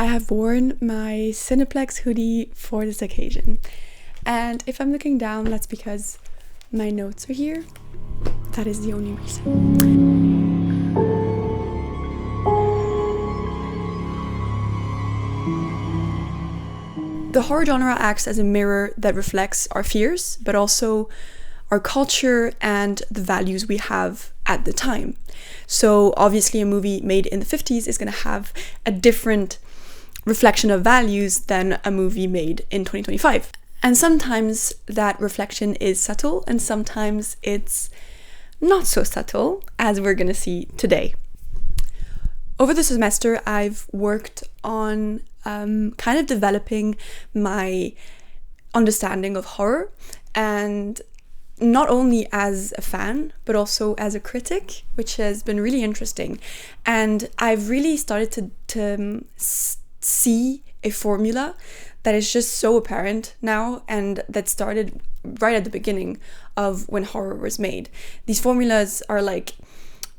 I have worn my Cineplex hoodie for this occasion. And if I'm looking down, that's because my notes are here. That is the only reason. The horror genre acts as a mirror that reflects our fears, but also our culture and the values we have at the time. So obviously a movie made in the 50s is going to have a different reflection of values than a movie made in 2025. And sometimes that reflection is subtle and sometimes it's not so subtle, as we're going to see today. Over the semester, I've worked on kind of developing my understanding of horror, and not only as a fan, but also as a critic, which has been really interesting. And I've really started to see a formula that is just so apparent now, and that started right at the beginning of when horror was made. These formulas are like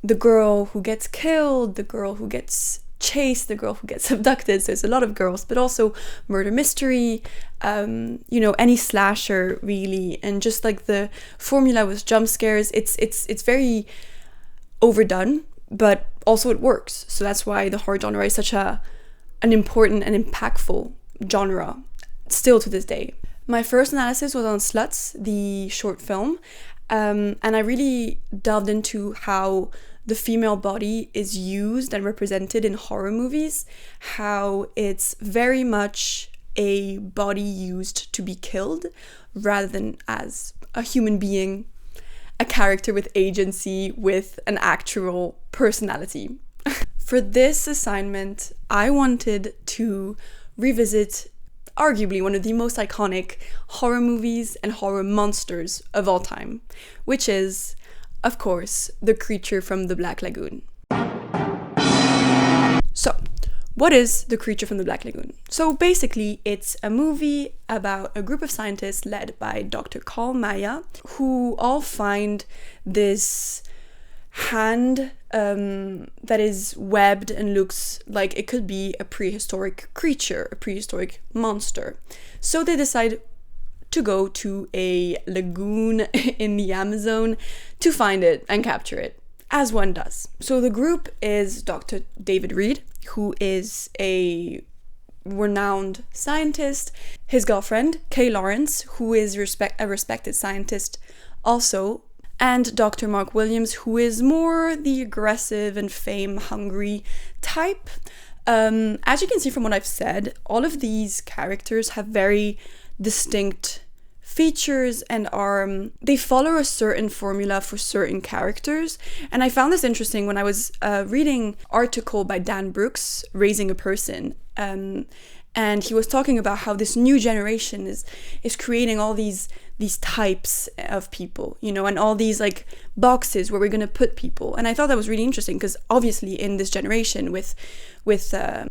the girl who gets killed, the girl who gets chased, the girl who gets abducted. So there's a lot of girls, but also murder mystery, any slasher really, and just like the formula with jump scares. It's very overdone, but also it works. So that's why the horror genre is such an important and impactful genre still to this day. My first analysis was on Sluts, the short film, and I really delved into how the female body is used and represented in horror movies, how it's very much a body used to be killed rather than as a human being, a character with agency, with an actual personality. For this assignment, I wanted to revisit arguably one of the most iconic horror movies and horror monsters of all time, which is, of course, the creature from the Black Lagoon. So, what is the creature from the Black Lagoon? So basically, it's a movie about a group of scientists led by Dr. Carl Maya, who all find this hand that is webbed and looks like it could be a prehistoric creature, a prehistoric monster. So they decide to go to a lagoon in the Amazon to find it and capture it, as one does. So the group is Dr. David Reed, who is a renowned scientist, his girlfriend, Kay Lawrence, who is a respected scientist also, and Dr. Mark Williams, who is more the aggressive and fame-hungry type. As you can see from what I've said, all of these characters have very distinct features and they follow a certain formula for certain characters. And I found this interesting when I was reading an article by Dan Brooks, Raising a Person, and he was talking about how this new generation is creating all these types of people, and all these like boxes where we're going to put people. And I thought that was really interesting because obviously in this generation with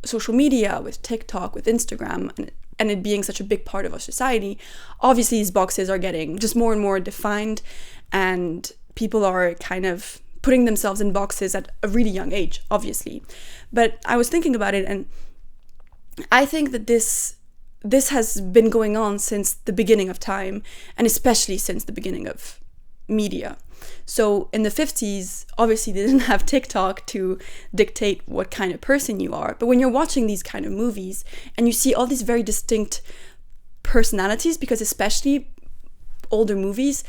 social media, with TikTok, with Instagram, and it being such a big part of our society, obviously these boxes are getting just more and more defined, and people are kind of putting themselves in boxes at a really young age, obviously. But I was thinking about it, and I think that this has been going on since the beginning of time, and especially since the beginning of media. So in the 50s, obviously they didn't have TikTok to dictate what kind of person you are. But when you're watching these kind of movies and you see all these very distinct personalities, because especially older movies,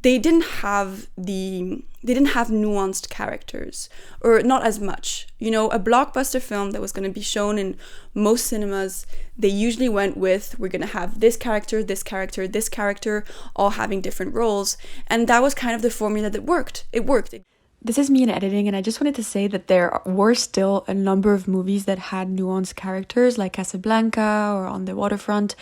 they didn't have nuanced characters, or not as much. A blockbuster film that was going to be shown in most cinemas, they usually went with, we're going to have this character, this character, this character, all having different roles. And that was kind of the formula that worked. It worked. This is me in editing, and I just wanted to say that there were still a number of movies that had nuanced characters, like Casablanca or On the Waterfront,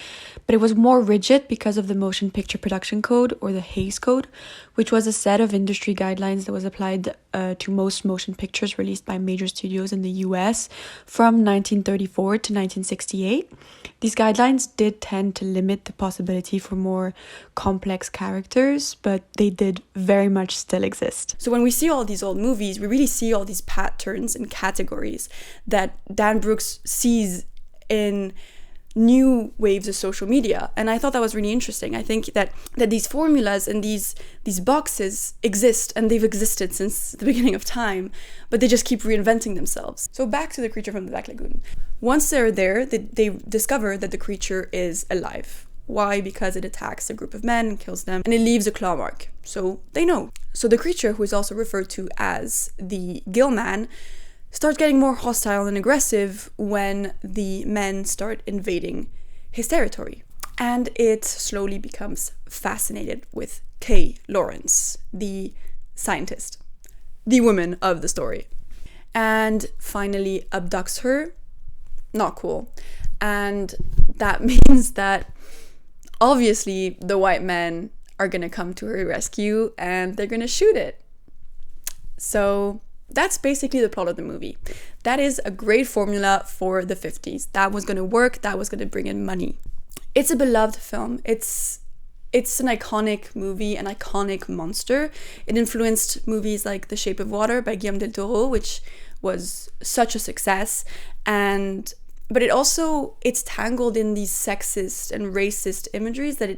but it was more rigid because of the Motion Picture Production Code, or the Hays Code, which was a set of industry guidelines that was applied to most motion pictures released by major studios in the US from 1934 to 1968. These guidelines did tend to limit the possibility for more complex characters, but they did very much still exist. So when we see all these old movies, we really see all these patterns and categories that Dan Brooks sees in new waves of social media. And I thought that was really interesting. I think that these formulas and these boxes exist, and they've existed since the beginning of time, but they just keep reinventing themselves. So back to the creature from the Black Lagoon. Once they're there, they discover that the creature is alive. Why? Because it attacks a group of men and kills them, and it leaves a claw mark. So they know. So the creature, who is also referred to as the Gill Man, starts getting more hostile and aggressive when the men start invading his territory. And it slowly becomes fascinated with Kay Lawrence, the scientist, the woman of the story, and finally abducts her. Not cool. And that means that obviously the white men are gonna come to her rescue and they're gonna shoot it. So that's basically the plot of the movie. That is a great formula for the 50s. That was going to work. That was going to bring in money. It's a beloved film. It's an iconic movie, an iconic monster. It influenced movies like The Shape of Water by Guillermo del Toro, which was such a success. But it's tangled in these sexist and racist imageries that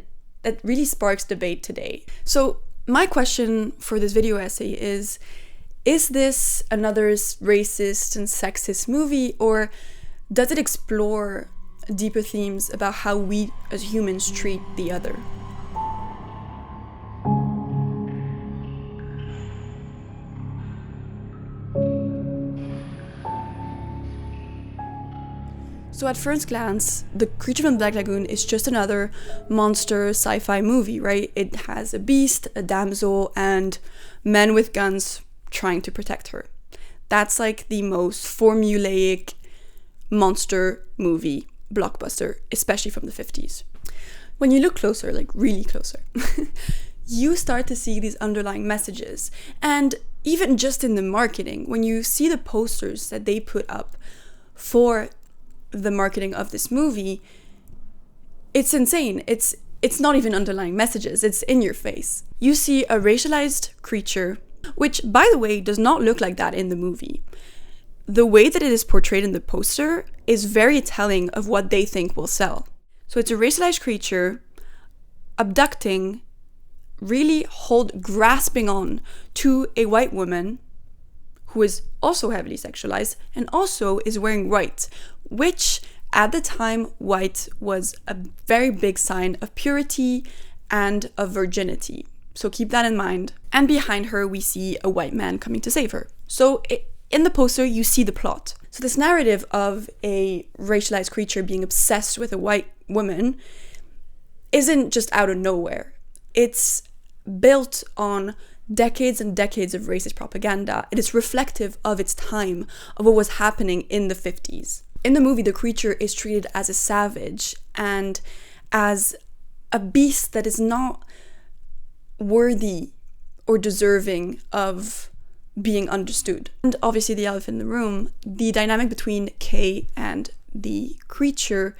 really sparks debate today. So my question for this video essay is this another racist and sexist movie, or does it explore deeper themes about how we as humans treat the other? So at first glance, The Creature from the Black Lagoon is just another monster sci-fi movie, right? It has a beast, a damsel, and men with guns trying to protect her. That's like the most formulaic monster movie blockbuster, especially from the 50s. When you look closer, like really closer, you start to see these underlying messages. And even just in the marketing, when you see the posters that they put up for the marketing of this movie, it's insane. It's not even underlying messages, it's in your face. You see a racialized creature, which, by the way, does not look like that in the movie. The way that it is portrayed in the poster is very telling of what they think will sell. So it's a racialized creature abducting, really grasping on to a white woman who is also heavily sexualized and also is wearing white, which at the time, white was a very big sign of purity and of virginity. So keep that in mind. And behind her, we see a white man coming to save her. So in the poster, you see the plot. So this narrative of a racialized creature being obsessed with a white woman isn't just out of nowhere. It's built on decades and decades of racist propaganda. It is reflective of its time, of what was happening in the 50s. In the movie, the creature is treated as a savage and as a beast that is not worthy or deserving of being understood. And obviously the elephant in the room, the dynamic between Kay and the creature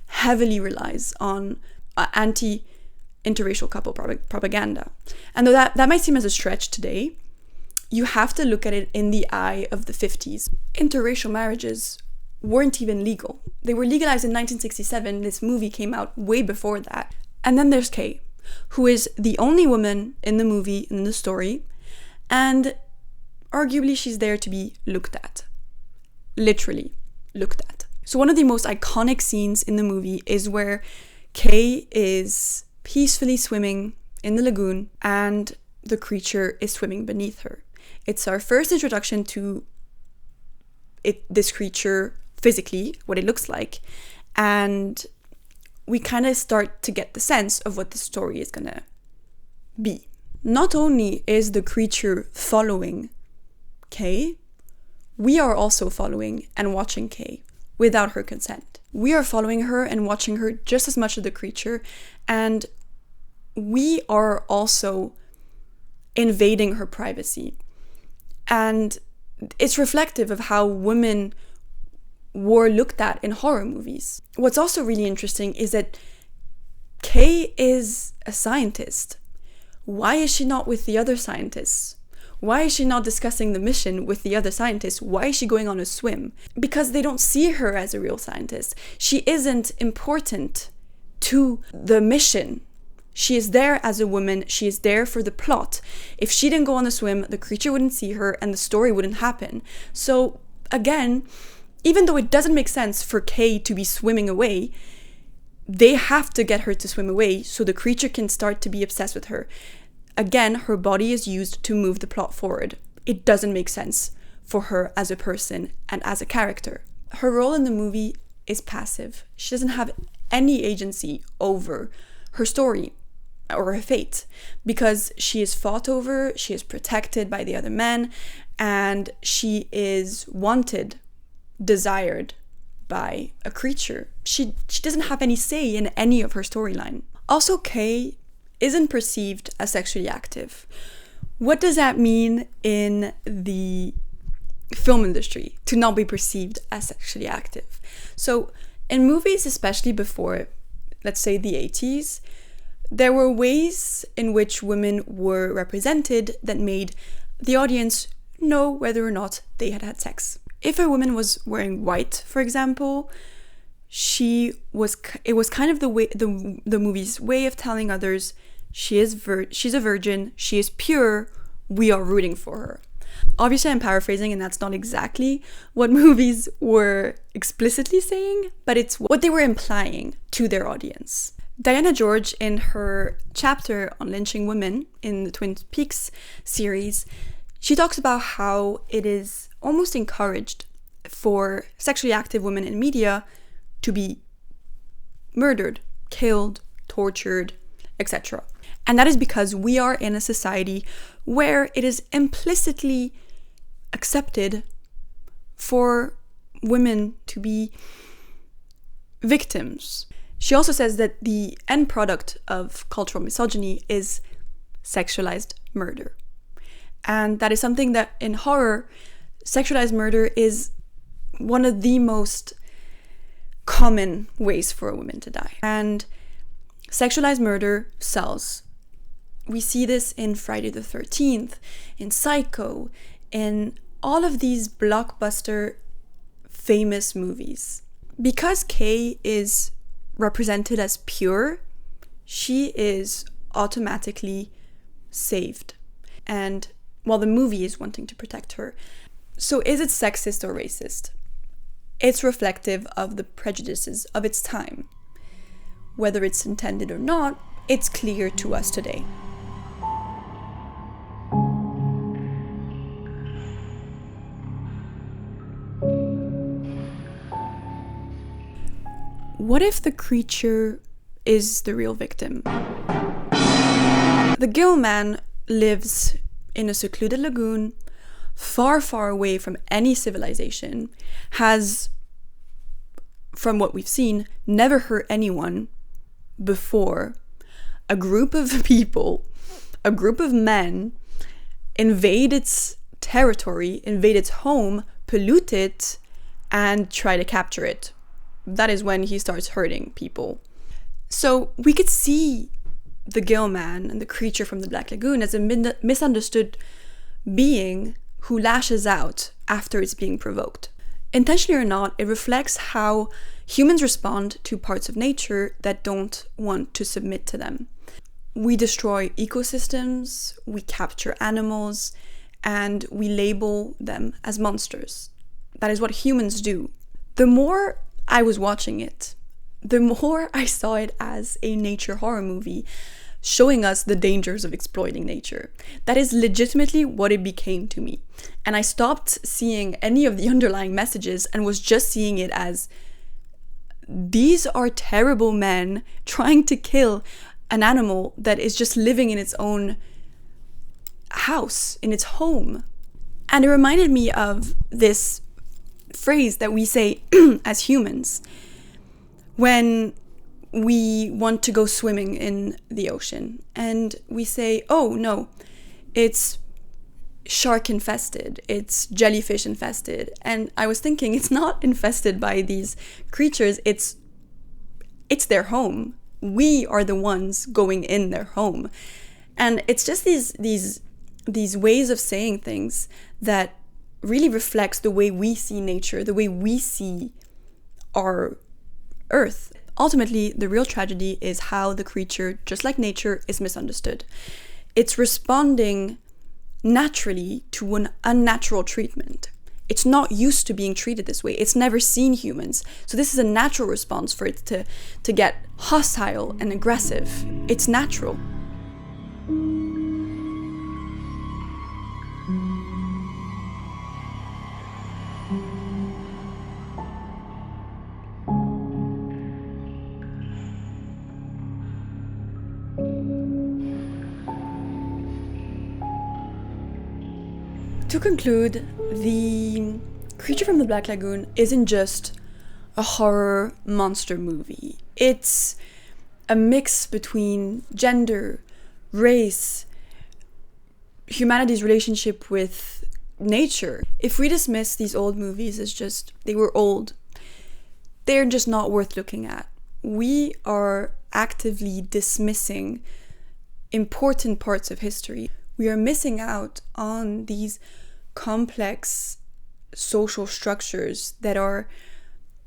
heavily relies on anti-interracial couple propaganda. And though that might seem as a stretch today, you have to look at it in the eye of the 50s. Interracial marriages weren't even legal. They were legalized in 1967. This movie came out way before that. And then there's Kay, who is the only woman in the movie, in the story, and arguably she's there to be looked at. Literally looked at. So one of the most iconic scenes in the movie is where Kay is peacefully swimming in the lagoon and the creature is swimming beneath her. It's our first introduction to this creature physically, what it looks like, and we kind of start to get the sense of what the story is gonna be. Not only is the creature following Kay, we are also following and watching Kay without her consent. We are following her and watching her just as much as the creature, and we are also invading her privacy. And it's reflective of how women were looked at in horror movies. What's also really interesting is that Kay is a scientist. Why is she not with the other scientists? Why is she not discussing the mission with the other scientists? Why is she going on a swim? Because they don't see her as a real scientist. She isn't important to the mission. She is there as a woman. She is there for the plot. If she didn't go on a swim, the creature wouldn't see her and the story wouldn't happen. So again, even though it doesn't make sense for Kay to be swimming away, they have to get her to swim away so the creature can start to be obsessed with her. Again, her body is used to move the plot forward. It doesn't make sense for her as a person and as a character. Her role in the movie is passive. She doesn't have any agency over her story or her fate, because she is fought over, she is protected by the other men, and she is wanted, desired by a creature. She doesn't have any say in any of her storyline. Also, Kay isn't perceived as sexually active. What does that mean in the film industry, to not be perceived as sexually active? So in movies, especially before, let's say, the 80s, there were ways in which women were represented that made the audience know whether or not they had had sex. If a woman was wearing white, for example, it was kind of the movie's way of telling others she's a virgin, she is pure, we are rooting for her. Obviously, I'm paraphrasing, and that's not exactly what movies were explicitly saying, but it's what they were implying to their audience. Diana George, in her chapter on lynching women in the Twin Peaks series, she talks about how it is almost encouraged for sexually active women in media to be murdered, killed, tortured, etc. And that is because we are in a society where it is implicitly accepted for women to be victims. She also says that the end product of cultural misogyny is sexualized murder. And that is something that in horror, sexualized murder is one of the most common ways for a woman to die. And sexualized murder sells. We see this in Friday the 13th, in Psycho, in all of these blockbuster famous movies. Because Kay is represented as pure, she is automatically saved. And while the movie is wanting to protect her. So is it sexist or racist? It's reflective of the prejudices of its time. Whether it's intended or not, it's clear to us today. What if the creature is the real victim? The gill man lives in a secluded lagoon, far, far away from any civilization, has, from what we've seen, never hurt anyone before. A group of people, a group of men, invade its territory, invade its home, pollute it, and try to capture it. That is when he starts hurting people. So we could see the gill man and the creature from the Black Lagoon as a misunderstood being who lashes out after it's being provoked. Intentionally or not, it reflects how humans respond to parts of nature that don't want to submit to them. We destroy ecosystems, we capture animals, and we label them as monsters. That is what humans do. The more I was watching it, the more I saw it as a nature horror movie, showing us the dangers of exploiting nature. That is legitimately what it became to me. And I stopped seeing any of the underlying messages and was just seeing it as, these are terrible men trying to kill an animal that is just living in its own house, in its home. And it reminded me of this phrase that we say as humans when we want to go swimming in the ocean, and we say, oh no, it's shark infested, it's jellyfish infested. And I was thinking, it's not infested by these creatures, it's their home. We are the ones going in their home. And it's just these these ways of saying things that really reflects the way we see nature, the way we see our earth. Ultimately, the real tragedy is how the creature, just like nature, is misunderstood. It's responding naturally to an unnatural treatment. It's not used to being treated this way. It's never seen humans. So this is a natural response for it to get hostile and aggressive. It's natural. To conclude, The Creature from the Black Lagoon isn't just a horror monster movie. It's a mix between gender, race, humanity's relationship with nature. If we dismiss these old movies as just, they were old, they're just not worth looking at. We are actively dismissing important parts of history. We are missing out on these complex social structures that are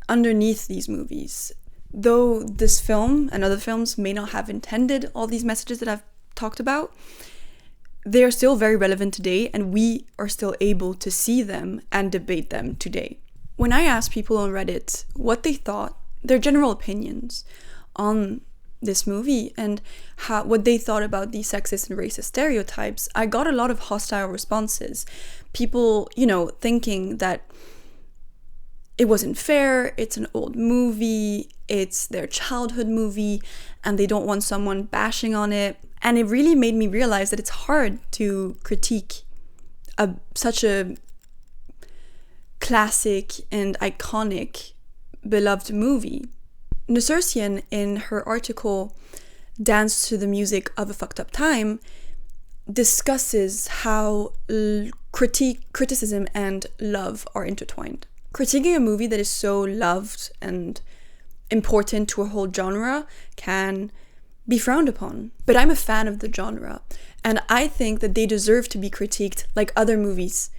underneath these movies. Though this film and other films may not have intended all these messages that I've talked about, they are still very relevant today, and we are still able to see them and debate them today. When I asked people on Reddit what they thought, their general opinions on this movie and what they thought about the sexist and racist stereotypes, I got a lot of hostile responses. People, thinking that it wasn't fair, it's an old movie, it's their childhood movie, and they don't want someone bashing on it. And it really made me realize that it's hard to critique such a classic and iconic, beloved movie. Nassersian, in her article Dance to the Music of a Fucked Up Time, discusses how criticism and love are intertwined. Critiquing a movie that is so loved and important to a whole genre can be frowned upon. But I'm a fan of the genre, and I think that they deserve to be critiqued like other movies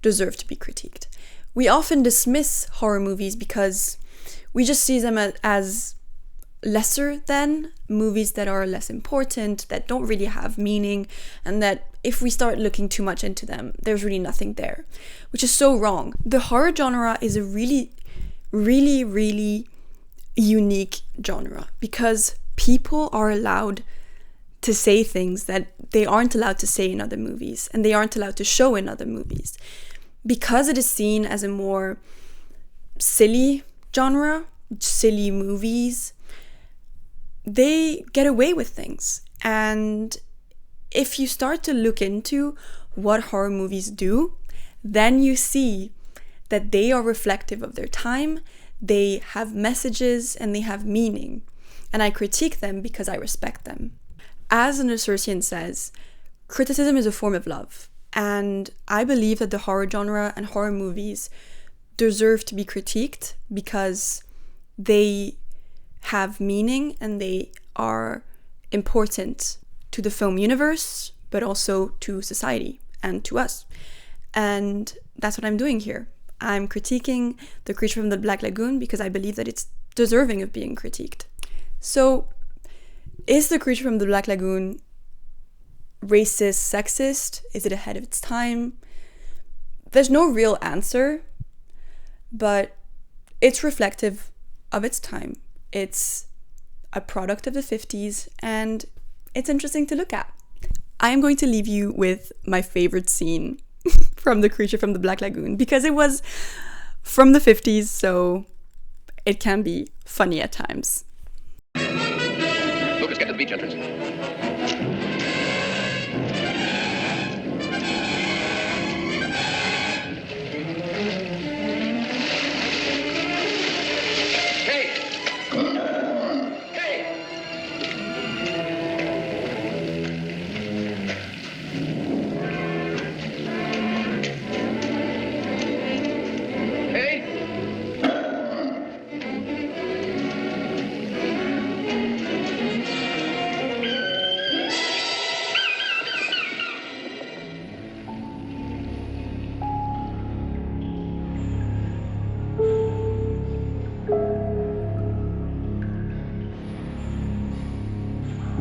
deserve to be critiqued. We often dismiss horror movies because we just see them as lesser than movies that are less important, that don't really have meaning, and that if we start looking too much into them, there's really nothing there, which is so wrong. The horror genre is a really, really, really unique genre because people are allowed to say things that they aren't allowed to say in other movies, and they aren't allowed to show in other movies. Because it is seen as a more silly genre, silly movies, they get away with things. And if you start to look into what horror movies do, then you see that they are reflective of their time, they have messages, and they have meaning. And I critique them because I respect them. As Nassersian says, criticism is a form of love. And I believe that the horror genre and horror movies deserve to be critiqued because they have meaning and they are important to the film universe, but also to society and to us. And that's what I'm doing here. I'm critiquing The Creature from the Black Lagoon because I believe that it's deserving of being critiqued. So, is The Creature from the Black Lagoon racist, sexist? Is it ahead of its time? There's no real answer, but it's reflective of its time. It's a product of the 50s, and it's interesting to look at. I am going to leave you with my favorite scene from The Creature from the Black Lagoon because it was from the 50s, so it can be funny at times. Lucas, get to the beach entrance.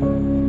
you.